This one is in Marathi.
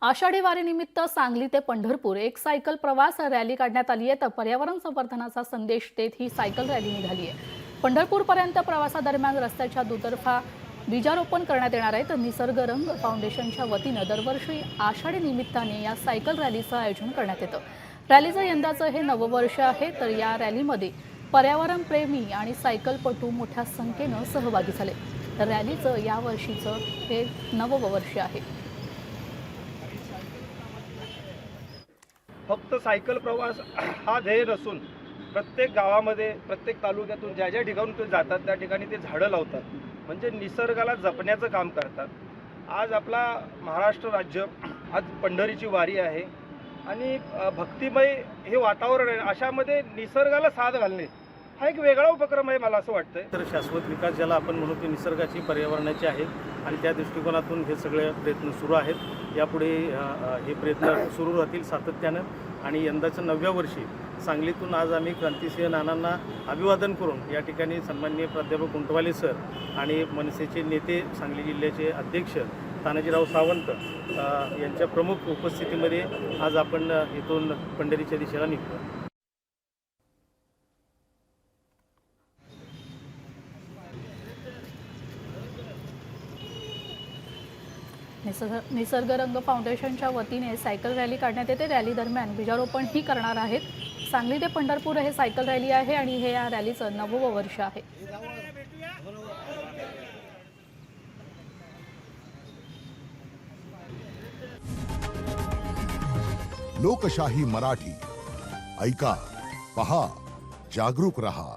आषाढी वारीनिमित्त सांगली ते पंढरपूर एक सायकल प्रवास रॅली काढण्यात आली आहे। तर पर्यावरण संवर्धनाचा संदेश देत ही सायकल रॅली निघाली आहे। पंढरपूरपर्यंत प्रवासादरम्यान रस्त्याच्या दुतर्फा बीजारोपण करण्यात येणार आहे। तर निसर्ग रंग फाउंडेशनच्या वतीनं दरवर्षी आषाढी निमित्ताने या सायकल रॅलीचं आयोजन करण्यात येतं। रॅलीचं यंदाचं हे नववर्ष आहे। तर या रॅलीमध्ये पर्यावरण प्रेमी आणि सायकलपटू मोठ्या संख्येनं सहभागी झाले। तर रॅलीचं यावर्षीचं हे नववर्ष आहे। फक्त सायकल प्रवास हा ध्येय नसून प्रत्येक गावामध्ये प्रत्येक तालुक्यातून ज्या ज्या ठिकाणून ते जातात त्या ठिकाणी ते झाडं लावतात, म्हणजे निसर्गाला जपण्याचं काम करतात। आज आपला महाराष्ट्र राज्य, आज पंढरीची वारी आहे आणि भक्तिमय हे वातावरण आहे। अशामध्ये निसर्गाला साथ घालणे हा एक वेगळा उपक्रम आहे, मला असं वाटतंय। तर शाश्वत विकास ज्याला आपण म्हणू ते निसर्गाची पर्यावरणाची आहे आणि त्या दृष्टिकोनातून हे सगळे प्रयत्न सुरू आहेत। यापुढे हे प्रयत्न सुरू राहतील सातत्यानं आणि यंदाचं 9व्या वर्षी सांगलीतून आज आम्ही क्रांतिसिंह नानांना अभिवादन करून या ठिकाणी सन्माननीय प्राध्यापक कुंटवाले सर आणि मनसेचे नेते, सांगली जिल्ह्याचे अध्यक्ष तानाजीराव सावंत यांच्या प्रमुख उपस्थितीमध्ये आज आपण इथून पंढरीच्या दिशेला निघतो। निसर्ग रंग फाउंडेशनच्या वतीने सायकल रॅली काढण्यात येते। रॅली दरम्यान बीजारोपण ही करणार आहेत। सांगली ते पंढरपूर हे सायकल रॅली आहे आणि हे या रॅलीचं 9वं वर्ष आहे। लोकशाही मराठी ऐका, पहा, जागरूक रहा।